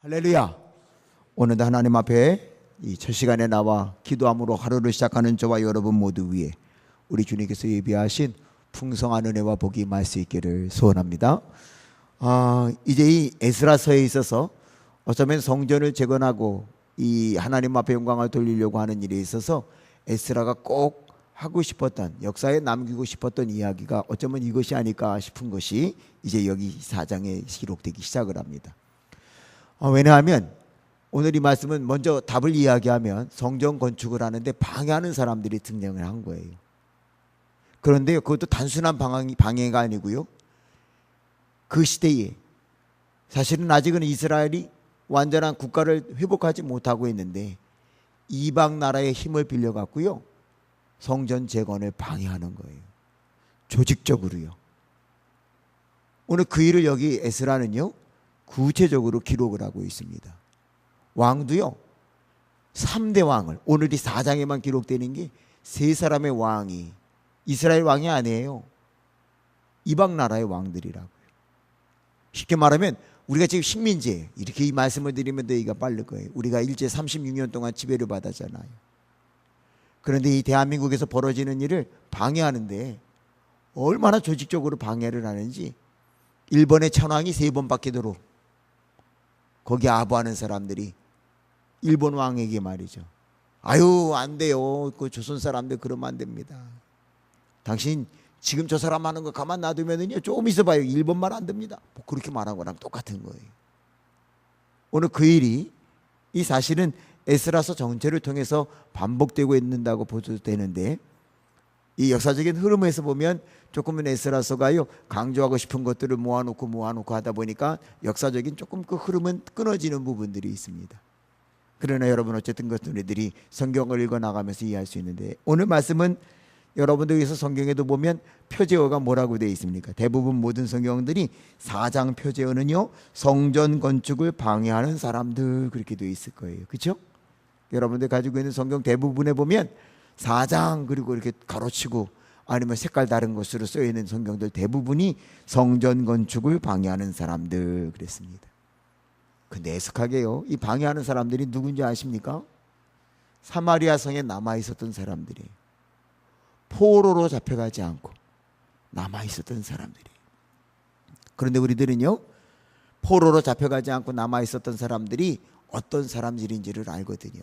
할렐루야. 오늘도 하나님 앞에 이 첫 시간에 나와 기도함으로 하루를 시작하는 저와 여러분 모두 위에 우리 주님께서 예비하신 풍성한 은혜와 복이 임할 수 있기를 소원합니다. 이제 이 에스라서에 있어서 어쩌면 성전을 재건하고 이 하나님 앞에 영광을 돌리려고 하는 일에 있어서 에스라가 꼭 하고 싶었던, 역사에 남기고 싶었던 이야기가 어쩌면 이것이 아닐까 싶은 것이 이제 여기 4장에 기록되기 시작을 합니다. 왜냐하면 오늘 이 말씀은 먼저 답을 이야기하면 성전 건축을 하는데 방해하는 사람들이 등장을 한 거예요. 그런데 그것도 단순한 방해가 아니고요, 그 시대에 사실은 아직은 이스라엘이 완전한 국가를 회복하지 못하고 있는데 이방 나라의 힘을 빌려 갖고요 성전 재건을 방해하는 거예요. 조직적으로요. 오늘 그 일을 여기 에스라는요 구체적으로 기록을 하고 있습니다. 왕도요 3대 왕을, 오늘 이 4장에만 기록되는 게 3사람의 왕이 이스라엘 왕이 아니에요. 이방 나라의 왕들이라고요. 쉽게 말하면 우리가 지금 식민지예요. 이렇게 이 말씀을 드리면 더 얘기가 빠를 거예요. 우리가 일제 36년 동안 지배를 받았잖아요. 그런데 이 대한민국에서 벌어지는 일을 방해하는데 얼마나 조직적으로 방해를 하는지, 일본의 천황이 3번 바뀌도록 거기 아부하는 사람들이 일본 왕에게 말이죠, 아유 안 돼요, 그 조선 사람들 그러면 안 됩니다. 당신 지금 저 사람 하는 거 가만 놔두면은요 조금 있어봐요, 일본말 안 됩니다. 뭐 그렇게 말한 거랑 똑같은 거예요. 오늘 그 일이 이 사실은 에스라서 전체를 통해서 반복되고 있는다고 보도 되는데, 이 역사적인 흐름에서 보면 조금은 에스라서가요 강조하고 싶은 것들을 모아놓고 하다 보니까 역사적인 조금 그 흐름은 끊어지는 부분들이 있습니다. 그러나 여러분 어쨌든 그것들이 성경을 읽어 나가면서 이해할 수 있는데, 오늘 말씀은 여러분들께서 성경에도 보면 표제어가 뭐라고 되어 있습니까? 대부분 모든 성경들이 4장 표제어는요 성전 건축을 방해하는 사람들 그렇게 되어 있을 거예요. 그렇죠? 여러분들 가지고 있는 성경 대부분에 보면 4장 그리고 이렇게 가로치고 아니면 색깔 다른 것으로 쓰여 있는 성경들 대부분이 성전 건축을 방해하는 사람들 그랬습니다. 근데 애석하게요 이 방해하는 사람들이 누군지 아십니까? 사마리아 성에 남아 있었던 사람들이에요. 포로로 잡혀가지 않고 남아 있었던 사람들이에요. 그런데 우리들은요 포로로 잡혀가지 않고 남아 있었던 사람들이 어떤 사람들인지를 알거든요.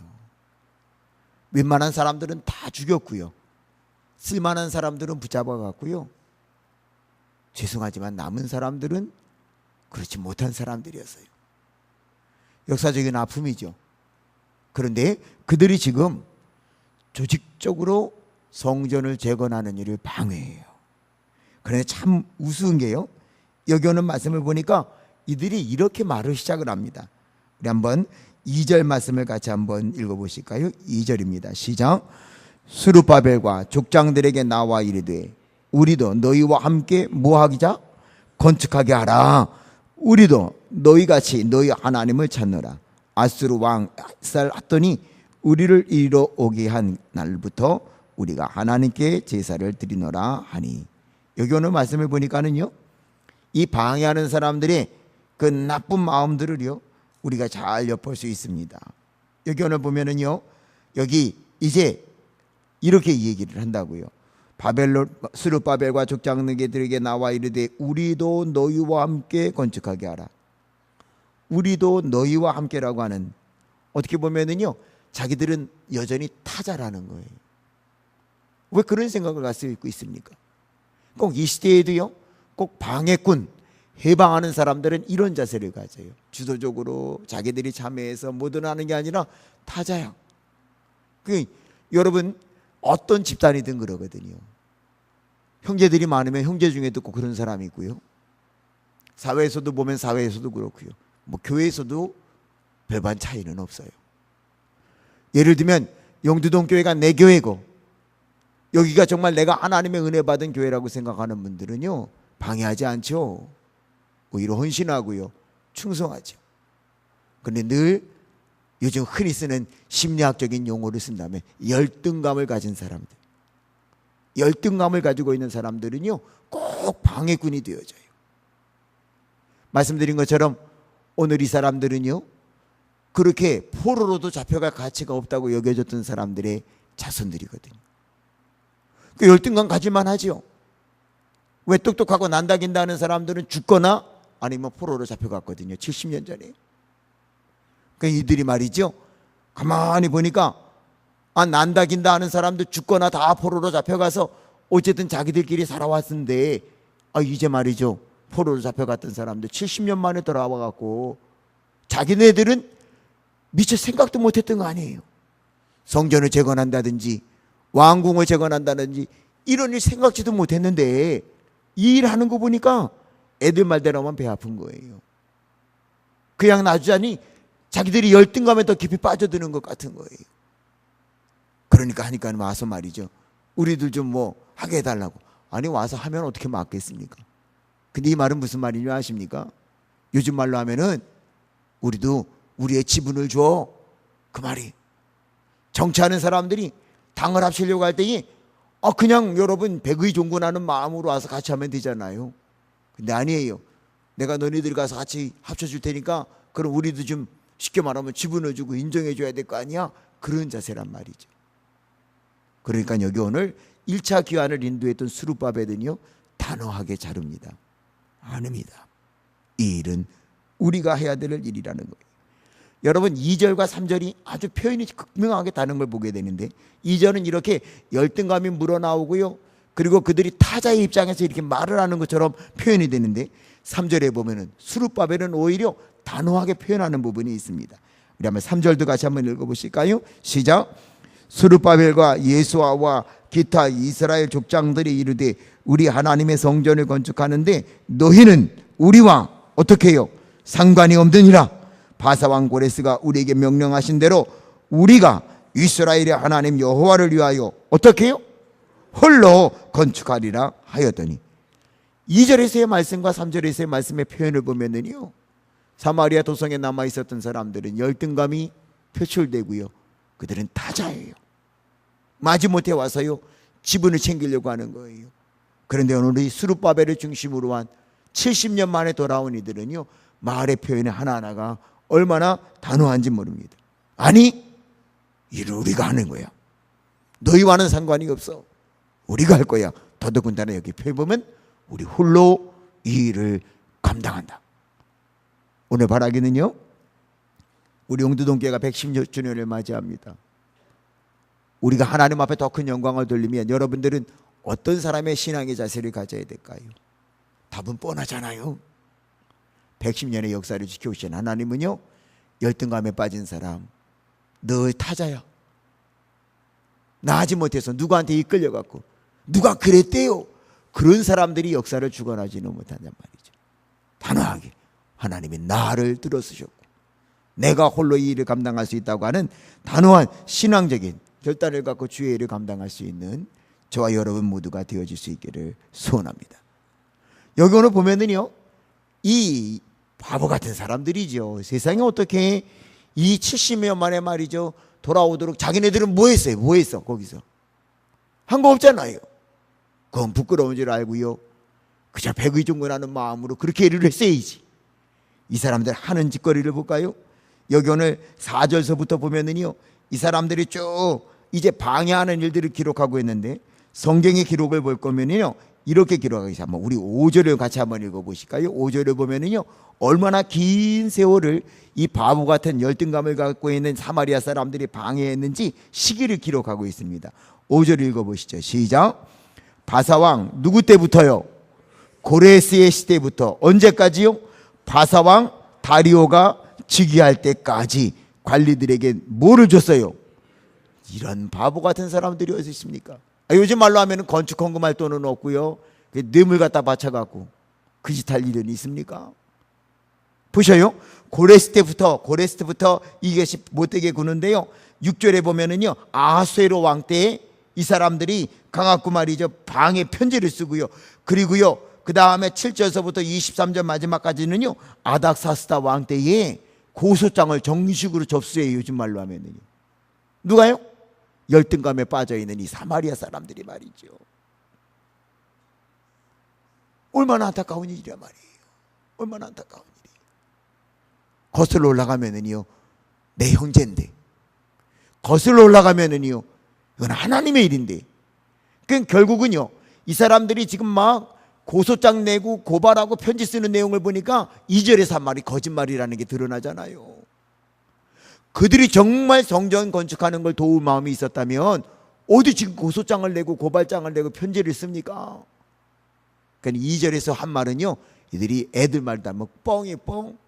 웬만한 사람들은 다 죽였고요, 쓸만한 사람들은 붙잡아갔고요, 죄송하지만 남은 사람들은 그렇지 못한 사람들이었어요. 역사적인 아픔이죠. 그런데 그들이 지금 조직적으로 성전을 재건하는 일을 방해해요. 그런데 참 우스운 게요, 여기 오는 말씀을 보니까 이들이 이렇게 말을 시작을 합니다. 우리 한번 2절 말씀을 같이 한번 읽어보실까요? 2절입니다. 시작. 스룹바벨과 족장들에게 나와 이르되 우리도 너희와 함께 뭐하기자? 건축하게 하라. 우리도 너희같이 너희 하나님을 찾노라. 아수르 왕 쌀하더니 우리를 이리로 오게 한 날부터 우리가 하나님께 제사를 드리노라 하니. 여기 오는 말씀을 보니까는요 이 방해하는 사람들의 그 나쁜 마음들을요 우리가 잘 엿볼 수 있습니다. 여기 오늘 보면은요 여기 이제 이렇게 얘기를 한다고요. 스룹바벨과 족장들에게 나와 이르되 우리도 너희와 함께 건축하게 하라. 우리도 너희와 함께라고 하는, 어떻게 보면은요 자기들은 여전히 타자라는 거예요. 왜 그런 생각을 갖고 있습니까? 꼭 이 시대에도요 꼭 방해꾼, 해방하는 사람들은 이런 자세를 가져요. 주도적으로 자기들이 참여해서 뭐든 하는 게 아니라 타자야. 여러분 어떤 집단이든 그러거든요. 형제들이 많으면 형제 중에도 꼭 그런 사람이 있고요, 사회에서도 보면 사회에서도 그렇고요, 뭐 교회에서도 별반 차이는 없어요. 예를 들면 영두동 교회가 내 교회고 여기가 정말 내가 하나님의 은혜 받은 교회라고 생각하는 분들은요 방해하지 않죠. 오히려 헌신하고요 충성하죠. 그런데 늘 요즘 흔히 쓰는 심리학적인 용어를 쓴다면 열등감을 가진 사람들, 열등감을 가지고 있는 사람들은요 꼭 방해꾼이 되어져요. 말씀드린 것처럼 오늘 이 사람들은요 그렇게 포로로도 잡혀갈 가치가 없다고 여겨졌던 사람들의 자손들이거든요. 그 열등감 가질만 하죠. 왜? 똑똑하고 난다긴다 하는 사람들은 죽거나 아니면 포로로 잡혀갔거든요. 70년 전에. 그러니까 이들이 말이죠, 가만히 보니까 난다긴다 하는 사람들 죽거나 다 포로로 잡혀가서 어쨌든 자기들끼리 살아왔는데, 이제 말이죠, 포로로 잡혀갔던 사람들 70년 만에 돌아와갖고 자기네들은 미처 생각도 못했던 거 아니에요. 성전을 재건한다든지 왕궁을 재건한다든지 이런 일 생각지도 못했는데 이 일 하는 거 보니까 애들 말대로만 배 아픈 거예요. 그냥 놔주자니 자기들이 열등감에 더 깊이 빠져드는 것 같은 거예요. 그러니까 하니까 와서 말이죠, 우리들 좀 뭐 하게 해달라고. 아니, 와서 하면 어떻게 막겠습니까? 근데 이 말은 무슨 말인지 아십니까? 요즘 말로 하면은 우리도 우리의 지분을 줘, 그 말이. 정치하는 사람들이 당을 합치려고 할 때에 그냥 여러분 백의 종군하는 마음으로 와서 같이 하면 되잖아요. 근데 아니에요. 내가 너희들 가서 같이 합쳐줄 테니까 그럼 우리도 좀 쉽게 말하면 지분을 주고 인정해 줘야 될 거 아니야? 그런 자세란 말이죠. 그러니까 여기 오늘 1차 귀환을 인도했던 스룹바벨은요, 단호하게 자릅니다. 안 합니다. 이 일은 우리가 해야 될 일이라는 거예요. 여러분, 2절과 3절이 아주 표현이 극명하게 다른 걸 보게 되는데, 2절은 이렇게 열등감이 물어나오고요, 그리고 그들이 타자의 입장에서 이렇게 말을 하는 것처럼 표현이 되는데, 3절에 보면은 스룹바벨은 오히려 단호하게 표현하는 부분이 있습니다. 우리 한번 3절도 같이 한번 읽어보실까요? 시작. 스룹바벨과 예수아와 기타 이스라엘 족장들이 이르되 우리 하나님의 성전을 건축하는데 너희는 우리와 어떻게 해요? 상관이 없느니라. 바사왕 고레스가 우리에게 명령하신 대로 우리가 이스라엘의 하나님 여호와를 위하여 어떻게 해요? 홀로 건축하리라 하였더니, 2절에서의 말씀과 3절에서의 말씀의 표현을 보면은요, 사마리아 도성에 남아 있었던 사람들은 열등감이 표출되고요, 그들은 타자예요. 마지못해 와서요 지분을 챙기려고 하는 거예요. 그런데 오늘 이 스룹바벨을 중심으로 한 70년 만에 돌아온 이들은요, 말의 표현이 하나하나가 얼마나 단호한지 모릅니다. 아니, 이를 우리가 하는 거야. 너희와는 상관이 없어. 우리가 할 거야. 더더군다나 여기 표현 보면 우리 홀로 이 일을 감당한다. 오늘 바라기는요, 우리 용두동교회가 110주년을 맞이합니다. 우리가 하나님 앞에 더 큰 영광을 돌리면 여러분들은 어떤 사람의 신앙의 자세를 가져야 될까요? 답은 뻔하잖아요. 110년의 역사를 지켜오신 하나님은요, 열등감에 빠진 사람, 너 타자야. 나 하지 못해서 누구한테 이끌려갖고 누가 그랬대요, 그런 사람들이 역사를 주관하지는 못한단 말이죠. 단호하게 하나님이 나를 들어쓰셨고 내가 홀로 이 일을 감당할 수 있다고 하는 단호한 신앙적인 결단을 갖고 주의 일을 감당할 수 있는 저와 여러분 모두가 되어질 수 있기를 소원합니다. 여기 오늘 보면은요, 이 바보 같은 사람들이죠. 세상에 어떻게 이 70년 만에 말이죠 돌아오도록 자기네들은 뭐 했어요? 뭐 했어? 거기서 한 거 없잖아요. 그건 부끄러운 줄 알고요, 그저 백의종군하는 마음으로 그렇게 일을 했어야지. 이 사람들 하는 짓거리를 볼까요? 여기 오늘 4절서부터 보면은요, 이 사람들이 쭉 이제 방해하는 일들을 기록하고 있는데, 성경의 기록을 볼 거면요 이렇게 기록하고 있어요. 한번 우리 5절을 같이 한번 읽어보실까요? 5절을 보면은요, 얼마나 긴 세월을 이 바보 같은 열등감을 갖고 있는 사마리아 사람들이 방해했는지 시기를 기록하고 있습니다. 5절 읽어보시죠. 시작. 바사왕 누구 때부터요? 고레스의 시대부터. 언제까지요? 바사왕 다리오가 즉위할 때까지 관리들에게 뭐를 줬어요? 이런 바보 같은 사람들이 어디 있습니까? 요즘 말로 하면 건축 헌금할 돈은 없고요, 뇌물 갖다 바쳐갖고 그 짓 할 일은 있습니까? 보셔요. 고레스 때부터 이것이 못되게 구는데요, 6절에 보면은요, 아하수에로 왕 때에 이 사람들이 강하고 말이죠 방해 편지를 쓰고요, 그리고요 그 다음에 7절서부터 23절 마지막까지는요 아닥사스다 왕 때에 고소장을 정식으로 접수해요. 요즘 말로 하면은요. 누가요? 열등감에 빠져있는 이 사마리아 사람들이 말이죠. 얼마나 안타까운 일이야 말이에요. 얼마나 안타까운 일이에요. 거슬러 올라가면은요, 내 형제인데. 거슬러 올라가면은요, 이건 하나님의 일인데. 그러니까 결국은요, 이 사람들이 지금 막 고소장 내고 고발하고 편지 쓰는 내용을 보니까 2절에서 한 말이 거짓말이라는 게 드러나잖아요. 그들이 정말 성전 건축하는 걸 도울 마음이 있었다면 어디 지금 고소장을 내고 고발장을 내고 편지를 씁니까? 그러니까 2절에서 한 말은요, 이들이 애들 말도 안 하면 뻥이 뻥.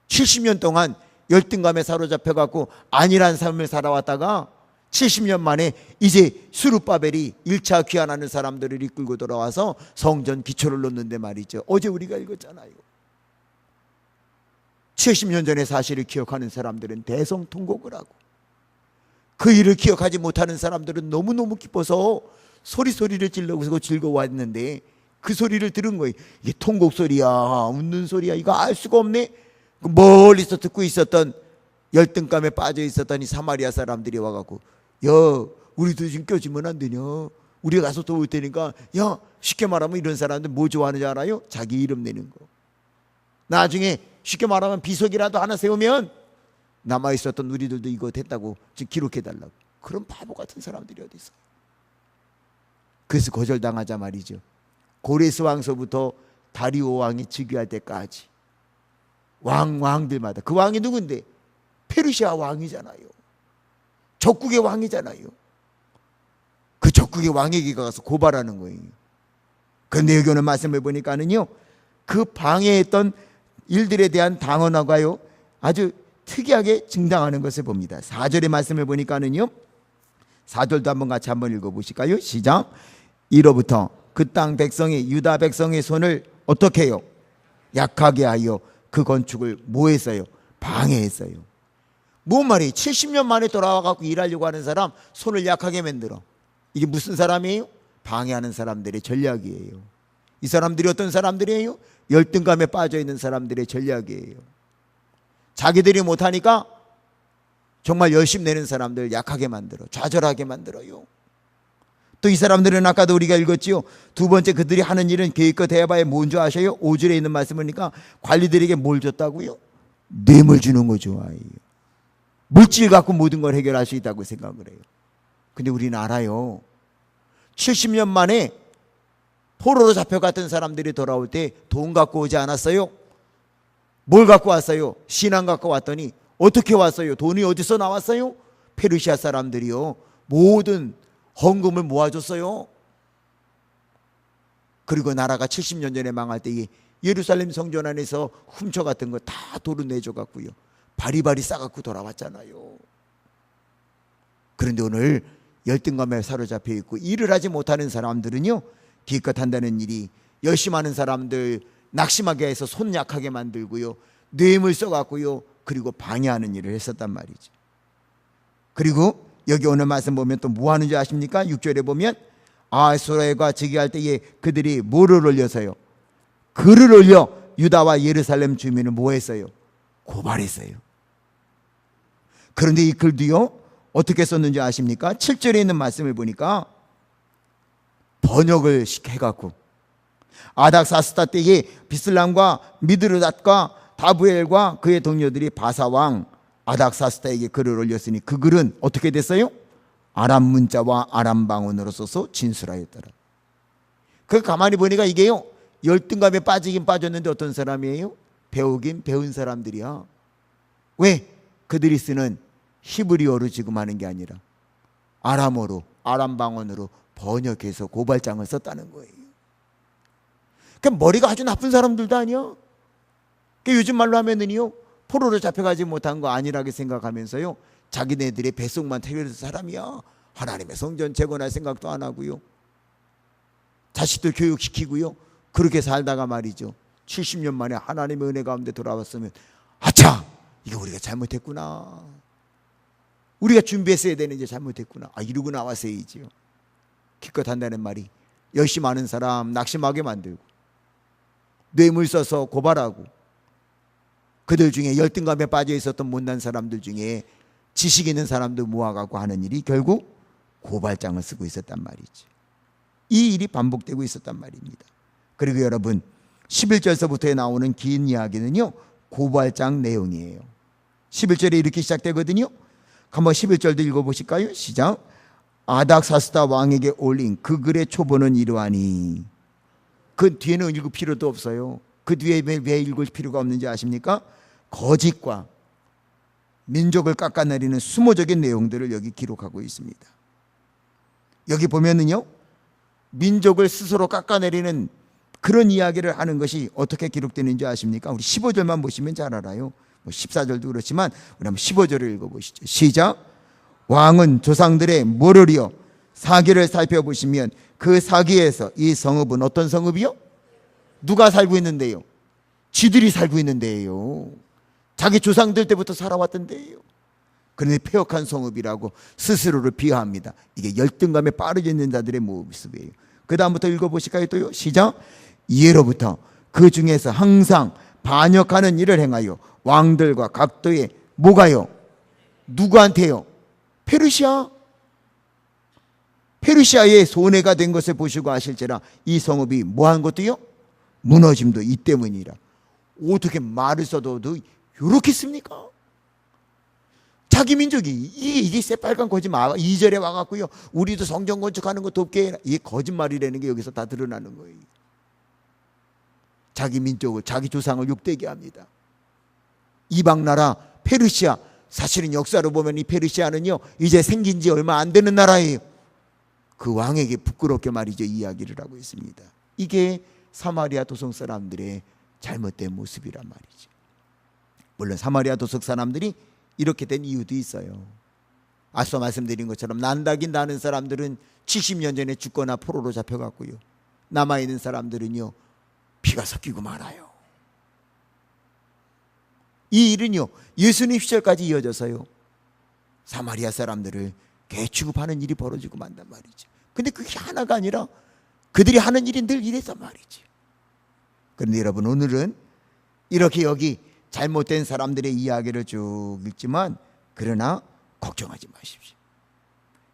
70년 동안 열등감에 사로잡혀 갖고 안일한 삶을 살아왔다가 70년 만에 이제 스룹바벨이 1차 귀환하는 사람들을 이끌고 돌아와서 성전 기초를 놓는데 말이죠. 어제 우리가 읽었잖아요. 70년 전의 사실을 기억하는 사람들은 대성통곡을 하고, 그 일을 기억하지 못하는 사람들은 너무너무 기뻐서 소리를 질러서 즐거워했는데, 그 소리를 들은 거예요. 이게 통곡 소리야, 웃는 소리야, 이거 알 수가 없네. 멀리서 듣고 있었던, 열등감에 빠져 있었던 이 사마리아 사람들이 와갖고, 야, 우리도 지금 껴주면 안 되냐? 우리가 가서 도울 테니까. 야, 쉽게 말하면 이런 사람들 뭐 좋아하는지 알아요? 자기 이름 내는 거. 나중에 쉽게 말하면 비석이라도 하나 세우면 남아있었던 우리들도 이거 됐다고 지금 기록해달라고. 그런 바보 같은 사람들이 어디 있어요? 그래서 거절당하자 말이죠. 고레스 왕서부터 다리오 왕이 즉위할 때까지 왕들마다, 그 왕이 누군데? 페르시아 왕이잖아요. 적국의 왕이잖아요. 그 적국의 왕에게 가서 고발하는 거예요. 그런데 여기 오는 말씀을 보니까는요, 그 방해했던 일들에 대한 당언화가요, 아주 특이하게 증당하는 것을 봅니다. 4절의 말씀을 보니까는요, 4절도 한번 같이 한번 읽어보실까요? 시작. 이로부터 그 땅 백성이 유다 백성의 손을 어떻게 해요? 약하게 하여 그 건축을 뭐 했어요? 방해했어요. 뭔 말이에요? 70년 만에 돌아와갖고 일하려고 하는 사람 손을 약하게 만들어. 이게 무슨 사람이에요? 방해하는 사람들의 전략이에요. 이 사람들이 어떤 사람들이에요? 열등감에 빠져있는 사람들의 전략이에요. 자기들이 못하니까 정말 열심히 내는 사람들 약하게 만들어, 좌절하게 만들어요. 또 이 사람들은 아까도 우리가 읽었지요. 두 번째, 그들이 하는 일은 계획껏 해봐야 뭔지 아셔요? 5절에 있는 말씀을 보니까 관리들에게 뭘 줬다고요? 뇌물 주는 거 좋아해요. 물질 갖고 모든 걸 해결할 수 있다고 생각을 해요. 근데 우리는 알아요. 70년 만에 포로로 잡혀갔던 사람들이 돌아올 때 돈 갖고 오지 않았어요? 뭘 갖고 왔어요? 신앙 갖고 왔더니 어떻게 왔어요? 돈이 어디서 나왔어요? 페르시아 사람들이요, 모든 헌금을 모아줬어요. 그리고 나라가 70년 전에 망할 때 예루살렘 성전 안에서 훔쳐갔던 거 다 도로 내줘갖고요, 바리바리 싸갖고 돌아왔잖아요. 그런데 오늘 열등감에 사로잡혀 있고 일을 하지 못하는 사람들은요, 기껏 한다는 일이, 열심히 하는 사람들 낙심하게 해서 손 약하게 만들고요, 뇌물 써갖고요, 그리고 방해하는 일을 했었단 말이죠. 그리고 여기 오늘 말씀 보면 또 뭐 하는지 아십니까? 6절에 보면 아수라가 즉위할 때에 그들이 뭐를 올려서요? 글을 올려 유다와 예루살렘 주민을 뭐 했어요? 고발했어요. 그런데 이 글도요, 어떻게 썼는지 아십니까? 7절에 있는 말씀을 보니까 번역을 해갖고, 아닥사스다 때에 비슬람과 미드르닷과 다부엘과 그의 동료들이 바사왕 아닥사스다에게 글을 올렸으니 그 글은 어떻게 됐어요? 아람 문자와 아람 방언으로 써서 진술하였더라. 그 가만히 보니까 이게요, 열등감에 빠지긴 빠졌는데 어떤 사람이에요? 배우긴 배운 사람들이야. 왜? 그들이 쓰는 히브리어로 지금 하는 게 아니라 아람어로, 아람 방언으로 번역해서 고발장을 썼다는 거예요. 그러니까 머리가 아주 나쁜 사람들도 아니야. 그러니까 요즘 말로 하면은요, 포로로 잡혀가지 못한 거 아니라고 생각하면서요, 자기네들의 뱃속만 태워서 사람이야. 하나님의 성전 재건할 생각도 안 하고요, 자식들 교육시키고요, 그렇게 살다가 말이죠, 70년 만에 하나님의 은혜 가운데 돌아왔으면 아차, 이거 우리가 잘못했구나, 우리가 준비했어야 되는데 잘못했구나, 이러고 나왔어야지요. 기껏 한다는 말이 열심히 하는 사람 낙심하게 만들고, 뇌물 써서 고발하고, 그들 중에 열등감에 빠져 있었던 못난 사람들 중에 지식 있는 사람들 모아가고 하는 일이 결국 고발장을 쓰고 있었단 말이지. 이 일이 반복되고 있었단 말입니다. 그리고 여러분, 11절서부터에 나오는 긴 이야기는요, 고발장 내용이에요. 11절에 이렇게 시작되거든요. 한번 11절도 읽어보실까요? 시작. 아닥사스다 왕에게 올린 그 글의 초본은 이러하니. 그 뒤에는 읽을 필요도 없어요. 그 뒤에 왜 읽을 필요가 없는지 아십니까? 거짓과 민족을 깎아내리는 수모적인 내용들을 여기 기록하고 있습니다. 여기 보면은요, 민족을 스스로 깎아내리는 그런 이야기를 하는 것이 어떻게 기록되는지 아십니까? 우리 15절만 보시면 잘 알아요. 14절도 그렇지만 우리 한번 15절을 읽어보시죠. 시작. 왕은 조상들의 모를 사기를 살펴보시면 그 사기에서 이 성읍은 어떤 성읍이요? 누가 살고 있는데요? 지들이 살고 있는데요. 자기 조상들 때부터 살아왔던데요. 그런데 폐역한 성읍이라고 스스로를 비하합니다. 이게 열등감에 빠르게 있는 자들의 모습이에요. 그 다음부터 읽어보실까요? 또요. 시작. 이해로부터 그 중에서 항상 반역하는 일을 행하여 왕들과 각도에 뭐가요? 누구한테요? 페르시아의 손해가 된 것을 보시고 아실지라 이 성읍이 뭐한 것도요? 무너짐도 이 때문이라. 어떻게 말을 써도 이렇게 씁니까? 자기 민족이 이게 새빨간 거짓말. 2절에 와갖고요, 우리도 성전 건축하는 거 돕게 해라. 이게 거짓말이라는 게 여기서 다 드러나는 거예요. 자기 민족을, 자기 조상을 욕되게 합니다. 이방 나라 페르시아, 사실은 역사로 보면 이 페르시아는요 이제 생긴 지 얼마 안 되는 나라예요. 그 왕에게 부끄럽게 말이죠 이야기를 하고 있습니다. 이게 사마리아 도성 사람들의 잘못된 모습이란 말이죠. 물론 사마리아 도성 사람들이 이렇게 된 이유도 있어요. 앞서 말씀드린 것처럼 난다긴 나는 사람들은 70년 전에 죽거나 포로로 잡혀갔고요, 남아있는 사람들은요 피가 섞이고 말아요. 이 일은요 예수님 시절까지 이어져서요 사마리아 사람들을 개 취급하는 일이 벌어지고 만단 말이죠. 근데 그게 하나가 아니라 그들이 하는 일이 늘 이랬단 말이죠. 그런데 여러분, 오늘은 이렇게 여기 잘못된 사람들의 이야기를 쭉 읽지만, 그러나 걱정하지 마십시오.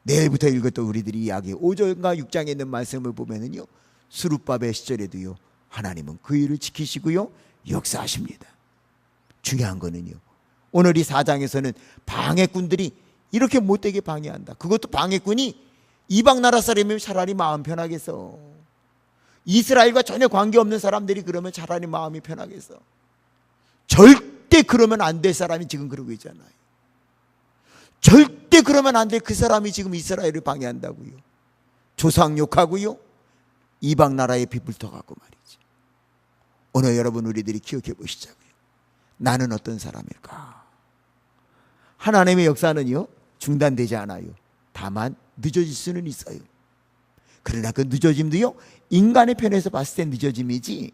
내일부터 읽었던 우리들이 이야기 5절과 6장에 있는 말씀을 보면은요, 스룹바벨 시절에도요 하나님은 그 일을 지키시고요 역사하십니다. 중요한 거는요, 오늘 이 4장에서는 방해꾼들이 이렇게 못되게 방해한다. 그것도 방해꾼이 이방 나라 사람이면 차라리 마음 편하겠어. 이스라엘과 전혀 관계없는 사람들이 그러면 차라리 마음이 편하겠어. 절대 그러면 안 될 사람이 지금 그러고 있잖아요. 절대 그러면 안 될 그 사람이 지금 이스라엘을 방해한다고요. 조상 욕하고요, 이방 나라에 비불터가고 말이죠. 오늘 여러분, 우리들이 기억해 보시자고요. 나는 어떤 사람일까? 하나님의 역사는요 중단되지 않아요. 다만 늦어질 수는 있어요. 그러나 그 늦어짐도요 인간의 편에서 봤을 때 늦어짐이지,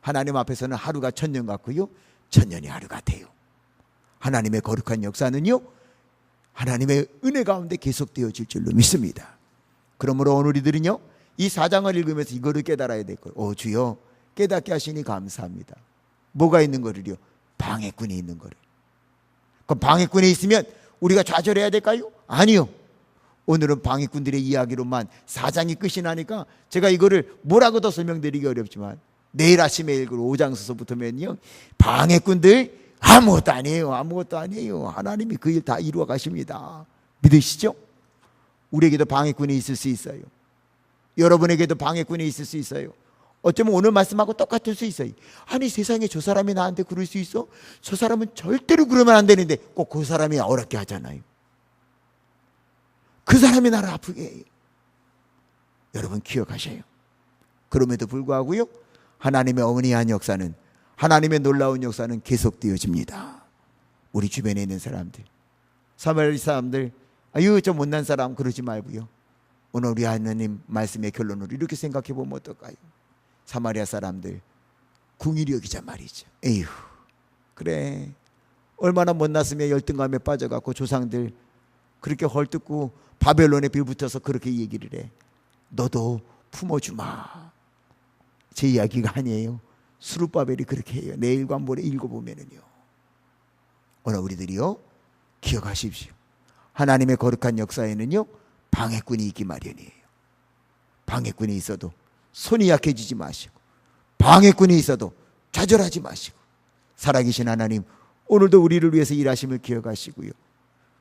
하나님 앞에서는 하루가 천년 같고요 천년이 하루 같아요. 하나님의 거룩한 역사는요 하나님의 은혜 가운데 계속되어질 줄로 믿습니다. 그러므로 오늘 우리들은요 이 4장을 읽으면서 이거를 깨달아야 될 거예요. 주여, 깨닫게 하시니 감사합니다. 뭐가 있는 거를요? 방해꾼이 있는 거를. 그럼 방해꾼이 있으면 우리가 좌절해야 될까요? 아니요. 오늘은 방해꾼들의 이야기로만 4장이 끝이 나니까 제가 이거를 뭐라고 더 설명드리기 어렵지만, 내일 아침에 읽을 5장서부터면요 방해꾼들 아무것도 아니에요. 아무것도 아니에요. 하나님이 그 일 다 이루어 가십니다. 믿으시죠? 우리에게도 방해꾼이 있을 수 있어요. 여러분에게도 방해꾼이 있을 수 있어요. 어쩌면 오늘 말씀하고 똑같을 수 있어요. 아니, 세상에 저 사람이 나한테 그럴 수 있어? 저 사람은 절대로 그러면 안 되는데 꼭 그 사람이 어렵게 하잖아요. 그 사람이 나를 아프게 해요. 여러분 기억하셔요. 그럼에도 불구하고요 하나님의 어머니한 역사는, 하나님의 놀라운 역사는 계속되어집니다. 우리 주변에 있는 사람들, 사마리아 사람들, 아유 저 못난 사람 그러지 말고요, 오늘 우리 하나님 말씀의 결론으로 이렇게 생각해 보면 어떨까요? 사마리아 사람들 궁일이 여기자 말이죠. 에휴, 그래 얼마나 못났으면 열등감에 빠져갖고 조상들 그렇게 헐뜯고 바벨론에 빌붙어서 그렇게 얘기를 해. 너도 품어주마. 제 이야기가 아니에요. 스룹바벨이 그렇게 해요. 내일과 모레 읽어보면은요. 오늘 우리들이요 기억하십시오. 하나님의 거룩한 역사에는요 방해꾼이 있기 마련이에요. 방해꾼이 있어도 손이 약해지지 마시고, 방해꾼이 있어도 좌절하지 마시고, 살아계신 하나님 오늘도 우리를 위해서 일하심을 기억하시고요.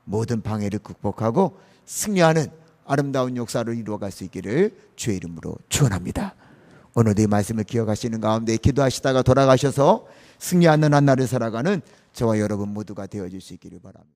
모든 방해를 극복하고 승리하는 아름다운 역사를 이루어갈 수 있기를 주의 이름으로 축원합니다. 오늘도 이 말씀을 기억하시는 가운데 기도하시다가 돌아가셔서 승리하는 한 날을 살아가는 저와 여러분 모두가 되어질 수 있기를 바랍니다.